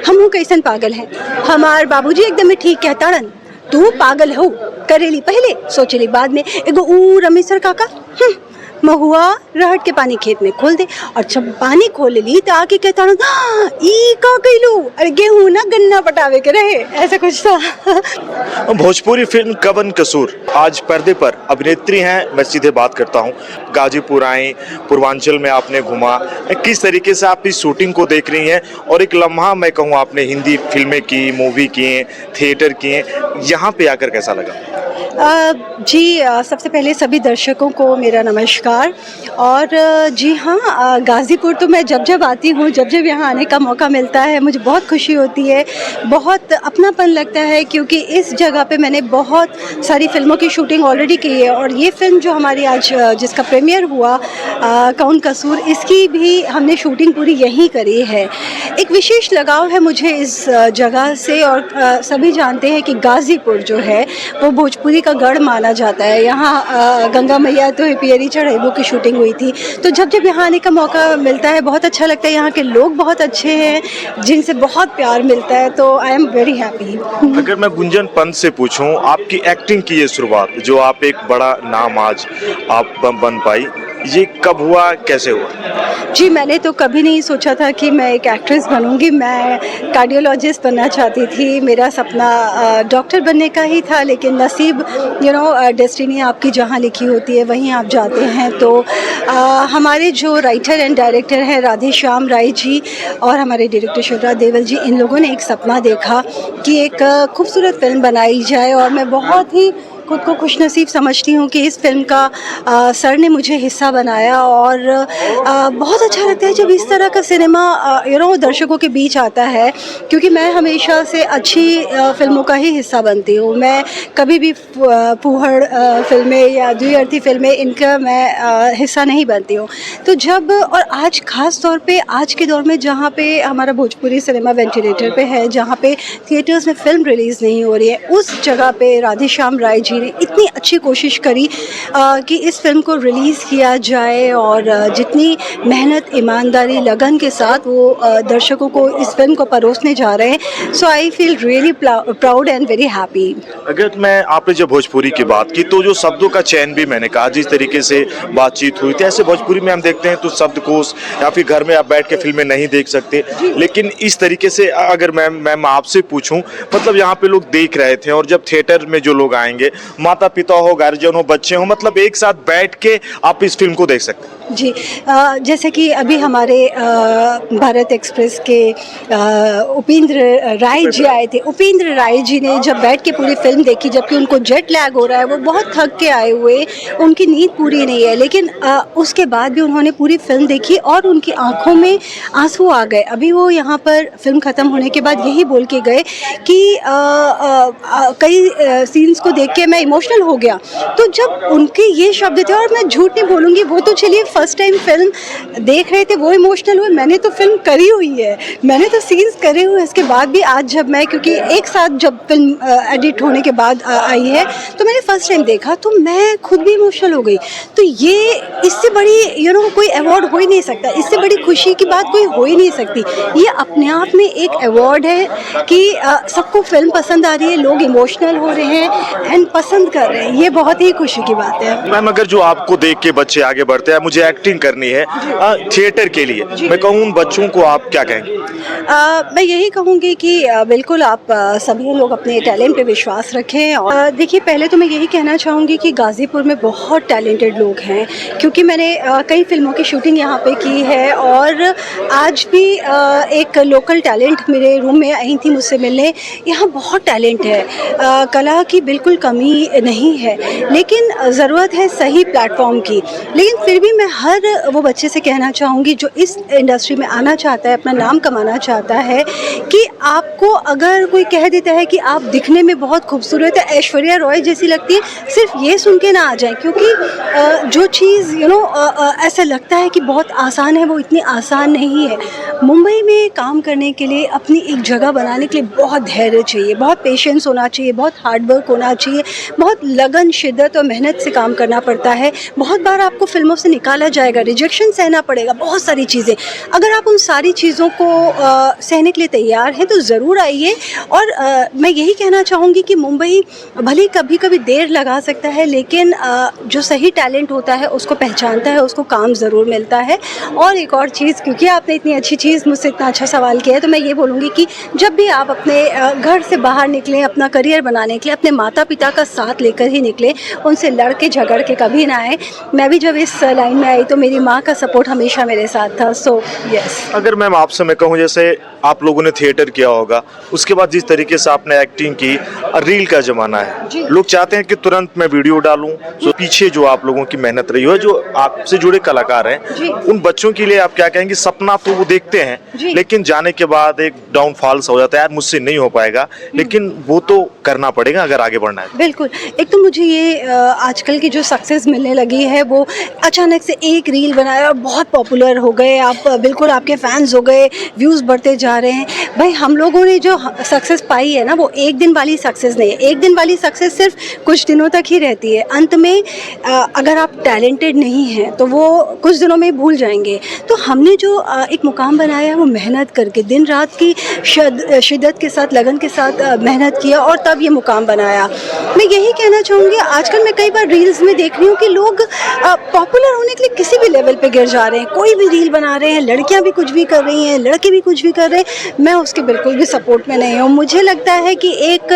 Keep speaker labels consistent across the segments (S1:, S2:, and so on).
S1: हमहू कैसन पागल हैं। हमार बाबूजी एकदम में ठीक कहताड़न, तू पागल हो, करेली पहले सोचेली बाद में। एगो ऊ रमेशर काका महुआ रहट के पानी खेत में खोल दे, और जब पानी खोल ली तो आके कहता ई का कइलू, अरे गेहूं ना गन्ना पटावे के रहे, ऐसा कुछ था।
S2: भोजपुरी फिल्म कवन कसूर आज पर्दे पर अभिनेत्री हैं। मैं सीधे बात करता हूं, गाजीपुर आई, पूर्वांचल में आपने घुमा, किस तरीके से आप इस शूटिंग को देख रही हैं, और एक लम्हा मैं कहूँ आपने हिंदी फिल्में की, मूवी किए, थिएटर किए, यहाँ पे आकर कैसा लगा?
S1: जी सबसे पहले सभी दर्शकों को मेरा नमस्कार। और जी हाँ, गाज़ीपुर तो मैं जब जब आती हूँ, जब जब यहाँ आने का मौका मिलता है, मुझे बहुत खुशी होती है, बहुत अपनापन लगता है, क्योंकि इस जगह पे मैंने बहुत सारी फ़िल्मों की शूटिंग ऑलरेडी की है। और ये फ़िल्म जो हमारी आज जिसका प्रीमियर हुआ कौन कसूर, इसकी भी हमने शूटिंग पूरी यहीं करी है। एक विशेष लगाव है मुझे इस जगह से, और सभी जानते हैं कि गाज़ीपुर जो है वो भोजपुरी का गढ़ माना जाता है। यहाँ गंगा मैया तो पियरी चढ़ाईबो की शूटिंग हुई थी, तो जब जब यहाँ आने का मौका मिलता है बहुत अच्छा लगता है। यहाँ के लोग बहुत अच्छे हैं जिनसे बहुत प्यार मिलता है, तो आई एम वेरी हैप्पी।
S2: अगर मैं गुंजन पंत से पूछूं, आपकी एक्टिंग की ये शुरुआत, जो आप एक बड़ा नाम आज आप बन पाई, ये कब हुआ, कैसे हुआ?
S1: जी मैंने तो कभी नहीं सोचा था कि मैं एक एक्ट्रेस बनूंगी। मैं कार्डियोलॉजिस्ट बनना चाहती थी, मेरा सपना डॉक्टर बनने का ही था, लेकिन नसीब डेस्टिनी आपकी जहाँ लिखी होती है वहीं आप जाते हैं। तो हमारे जो राइटर एंड डायरेक्टर हैं राधे श्याम राय जी और हमारे डायरेक्टर शिवराज देवल जी, इन लोगों ने एक सपना देखा कि एक खूबसूरत फिल्म बनाई जाए, और मैं बहुत ही खुद को खुशनसीब समझती हूँ कि इस फिल्म का सर ने मुझे हिस्सा बनाया। और बहुत अच्छा लगता है जब इस तरह का सिनेमा दर्शकों के बीच आता है, क्योंकि मैं हमेशा से अच्छी फिल्मों का ही हिस्सा बनती हूँ। मैं कभी भी फूहड़ फिल्में या द्विअर्थी फिल्में, इनका मैं हिस्सा नहीं बनती हूँ। तो जब, और आज ख़ास तौर पे आज के दौर में जहाँ पे हमारा भोजपुरी सिनेमा वेंटिलेटर पे है, जहाँ पे थिएटर्स में फ़िल्म रिलीज़ नहीं हो रही है, उस जगह पे राधे श्याम राय जी ने इतनी अच्छी कोशिश करी कि इस फिल्म को रिलीज़ किया जाए, और जितनी मेहनत, ईमानदारी, लगन के साथ वो दर्शकों को इस फिल्म को परोसने जा रहे हैं। So I feel really proud and very happy.
S2: अगर मैं, आपने जब भोजपुरी की बात की, तो जो शब्दों का चयन भी मैंने कहा, जिस तरीके से बातचीत हुई थी, ऐसे भोजपुरी में हम देखते हैं तो शब्दकोश या फिर घर में आप बैठ के फिल्में नहीं देख सकते, लेकिन इस तरीके से अगर मैं आपसे पूछूं, मतलब यहाँ पे लोग देख रहे थे, और जब थिएटर में जो लोग आएंगे, माता पिता हो, गार्जियन हो, बच्चे हो, मतलब एक साथ बैठ के आप इस फिल्म को देख सकते हैं।
S1: जी जैसे कि अभी हमारे भारत एक्सप्रेस के उपेंद्र राय जी आए थे। उपेंद्र राय जी ने जब बैठ के पूरी फिल्म देखी, जबकि उनको जेट लैग हो रहा है, वो बहुत थक के आए हुए, उनकी नींद पूरी नहीं है, लेकिन उसके बाद भी उन्होंने पूरी फिल्म देखी और उनकी आंखों में आंसू आ गए। अभी वो यहाँ पर फिल्म ख़त्म होने के बाद यही बोल के गए कि कई सीन्स को देख के मैं इमोशनल हो गया। तो जब उनके ये शब्द थे, और मैं झूठ नहीं बोलूँगी, वो तो चलिए फर्स्ट टाइम फिल्म देख रहे थे, वो इमोशनल हुए, मैंने तो फिल्म करी हुई है, मैंने तो सीन्स करे हुए हैं। इसके बाद भी आज जब मैं, क्योंकि एक साथ जब फिल्म एडिट होने के बाद आई है, तो मैंने फर्स्ट टाइम देखा, तो मैं खुद भी इमोशनल हो गई। तो ये, इससे बड़ी कोई अवार्ड हो ही नहीं सकता, इससे बड़ी खुशी की बात कोई हो ही नहीं सकती। ये अपने आप में एक अवार्ड है कि सबको फिल्म पसंद आ रही है, लोग इमोशनल हो रहे हैं एंड पसंद कर रहे हैं, ये बहुत ही खुशी की बात है।
S2: मैम, अगर जो आपको देख के बच्चे आगे बढ़ते हैं, मुझे एक्टिंग करनी है थिएटर के लिए, मैं कहूँ उन बच्चों को आप क्या कहेंगे?
S1: मैं यही कहूँगी कि बिल्कुल आप सभी लोग अपने टैलेंट पे विश्वास रखें। और देखिए, पहले तो मैं यही कहना चाहूँगी कि गाज़ीपुर में बहुत टैलेंटेड लोग हैं, क्योंकि मैंने कई फिल्मों की शूटिंग यहाँ पे की है, और आज भी एक लोकल टैलेंट मेरे रूम में आई थी मुझसे मिलने। यहाँ बहुत टैलेंट है, कला की बिल्कुल कमी नहीं है, लेकिन ज़रूरत है सही प्लेटफॉर्म की। लेकिन फिर भी मैं हर वो बच्चे से कहना चाहूँगी जो इस इंडस्ट्री में आना चाहता है, अपना नाम कमाना चाहता है, कि आपको अगर कोई कह देता है कि आप दिखने में बहुत खूबसूरत है, ऐश्वर्या रॉय जैसी लगती है, सिर्फ ये सुन के ना आ जाए, क्योंकि जो चीज़ ऐसा लगता है कि बहुत आसान है, वो इतनी आसान नहीं है। मुंबई में काम करने के लिए, अपनी एक जगह बनाने के लिए बहुत धैर्य चाहिए, बहुत पेशेंस होना चाहिए, बहुत हार्डवर्क होना चाहिए, बहुत लगन, शिद्दत और मेहनत से काम करना पड़ता है। बहुत बार आपको फिल्मों से निकाला मारा जाएगा, रिजेक्शन सहना पड़ेगा, बहुत सारी चीज़ें। अगर आप उन सारी चीज़ों को सहने के लिए तैयार हैं तो ज़रूर आइए। और मैं यही कहना चाहूँगी कि मुंबई भले कभी कभी देर लगा सकता है, लेकिन जो सही टैलेंट होता है उसको पहचानता है, उसको काम ज़रूर मिलता है। और एक और चीज़, क्योंकि आपने इतनी अच्छी चीज़ मुझसे इतना अच्छा सवाल किया है, तो मैं ये बोलूँगी कि जब भी आप अपने घर से बाहर निकलें अपना करियर बनाने के लिए, अपने माता पिता का साथ लेकर ही निकलें, उनसे लड़ के झगड़ के कभी ना आए। मैं भी जब इस लाइन में आई तो मेरी माँ का सपोर्ट हमेशा मेरे साथ था। So yes.
S2: अगर मैम आपसे मैं कहूँ, जैसे आप लोगों ने थिएटर किया होगा, उसके बाद जिस तरीके से आपने एक्टिंग की, रील का जमाना है, लोग चाहते हैं कि तुरंत मैं वीडियो डालूं। तो पीछे जो आप लोगों की मेहनत रही है, जो आपसे जुड़े कलाकार हैं, उन बच्चों के लिए आप क्या कहेंगे? सपना तो वो देखते हैं, लेकिन जाने के बाद एक डाउनफॉल हो जाता है, यार मुझसे नहीं हो पाएगा, लेकिन वो तो करना पड़ेगा अगर आगे बढ़ना है।
S1: बिल्कुल। एक तो मुझे ये आजकल की जो सक्सेस मिलने लगी है, वो अचानक से एक रील बनाया और बहुत पॉपुलर हो गए, आप बिल्कुल आपके फैंस हो गए, व्यूज़ बढ़ते जा रहे हैं। भाई हम लोगों ने जो सक्सेस पाई है ना, वो एक दिन वाली सक्सेस नहीं है। एक दिन वाली सक्सेस सिर्फ कुछ दिनों तक ही रहती है। अंत में अगर आप टैलेंटेड नहीं हैं तो वो कुछ दिनों में भूल जाएंगे। तो हमने जो एक मुकाम बनाया है, वो मेहनत करके दिन रात की शिद्दत के साथ, लगन के साथ मेहनत किया और तब ये मुकाम बनाया। मैं यही कहना चाहूँगी, आजकल मैं कई बार रील्स में देख रही हूँ कि लोग पॉपुलर होने के लिए किसी भी लेवल पे गिर जा रहे हैं, कोई भी रील बना रहे हैं, लड़कियाँ भी कुछ भी कर रही हैं, लड़के भी कुछ भी कर रहे हैं। मैं उसके बिल्कुल भी सपोर्ट में नहीं हूँ। मुझे लगता है कि एक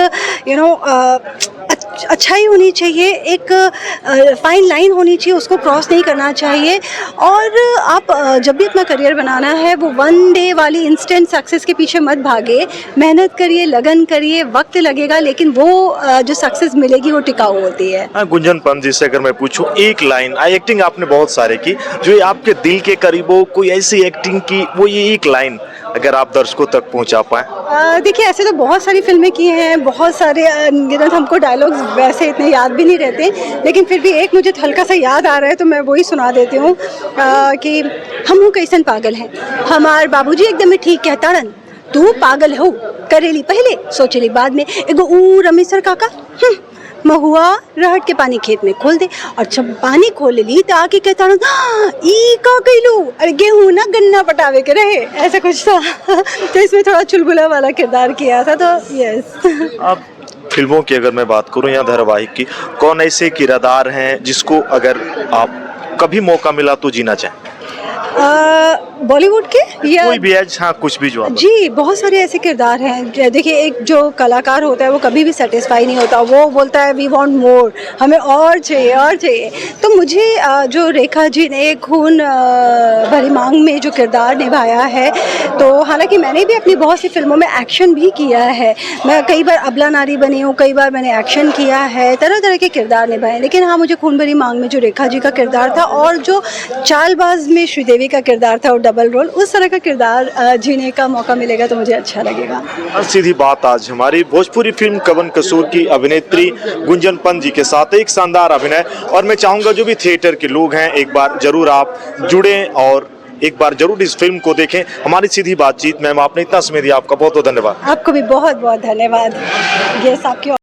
S1: अच्छाई होनी चाहिए, एक फाइन लाइन होनी चाहिए, उसको क्रॉस नहीं करना चाहिए। और आप जब भी अपना करियर बनाना है, वो वन डे वाली इंस्टेंट सक्सेस के पीछे मत भागे, मेहनत करिए, लगन करिए, वक्त लगेगा, लेकिन वो जो सक्सेस मिलेगी वो टिकाऊ होती है।
S2: हाँ, गुंजन पंत जी से अगर मैं पूछूं एक लाइन, एक्टिंग आपने बहुत सारे की, जो आपके दिल के करीब हो, कोई ऐसी एक्टिंग की, वो ये एक लाइन अगर आप दर्शकों तक पहुंचा पाए।
S1: देखिए, ऐसे तो बहुत सारी फिल्में की हैं, बहुत सारे हमको डायलॉग्स वैसे इतने याद भी नहीं रहते, लेकिन फिर भी एक मुझे हल्का सा याद आ रहा है तो मैं वही सुना देती हूँ कि हम कैसन पागल हैं, हमार बाबूजी एकदम ठीक कहताड़न, तू पागल हो, करेली पहले सोचेली बाद में, एगो ऊ रमेशर काका महुआ रहट के पानी खेत में खोल दे, और जब पानी खोल ली तो आके कहता ई का कहलू, अरे गेहूँ ना गन्ना पटावे के रहे, ऐसा कुछ था। तो इसमें थोड़ा चुलबुला वाला किरदार किया था। तो यस।
S2: अब फिल्मों की अगर मैं बात करूं या धारावाहिक की, कौन ऐसे किरदार हैं जिसको अगर आप कभी मौका मिला तो जीना चाहें?
S1: बॉलीवुड के या
S2: कोई भी एज, हाँ कुछ भी जो आप।
S1: जी, बहुत सारे ऐसे किरदार हैं। देखिए, एक जो कलाकार होता है वो कभी भी सेटिस्फाई नहीं होता, वो बोलता है वी वांट मोर, हमें और चाहिए और चाहिए। तो मुझे जो रेखा जी ने खून भरी मांग में जो किरदार निभाया है, तो हालांकि मैंने भी अपनी बहुत सी फिल्मों में एक्शन भी किया है, मैं कई बार अबला नारी बनी हूँ, कई बार मैंने एक्शन किया है, तरह तरह के किरदार निभाए। लेकिन हाँ, मुझे खून भरी मांग में जो रेखा जी का किरदार था और जो चालबाज में श्रीदेवी का किरदार था, वो डबल रोल, उस तरह का किरदार जीने का मौका मिलेगा तो मुझे अच्छा लगेगा।
S2: और सीधी बात, आज हमारी भोजपुरी फिल्म कवन कसूर की अभिनेत्री गुंजन पंत जी के साथ एक शानदार अभिनय। और मैं चाहूंगा जो भी थिएटर के लोग हैं, एक बार जरूर आप जुड़ें और एक बार जरूर इस फिल्म को देखें। हमारी सीधी बातचीत, मैम आपने इतना समय दिया, आपका बहुत बहुत धन्यवाद।
S1: आपको भी बहुत बहुत धन्यवाद। यस, आपकी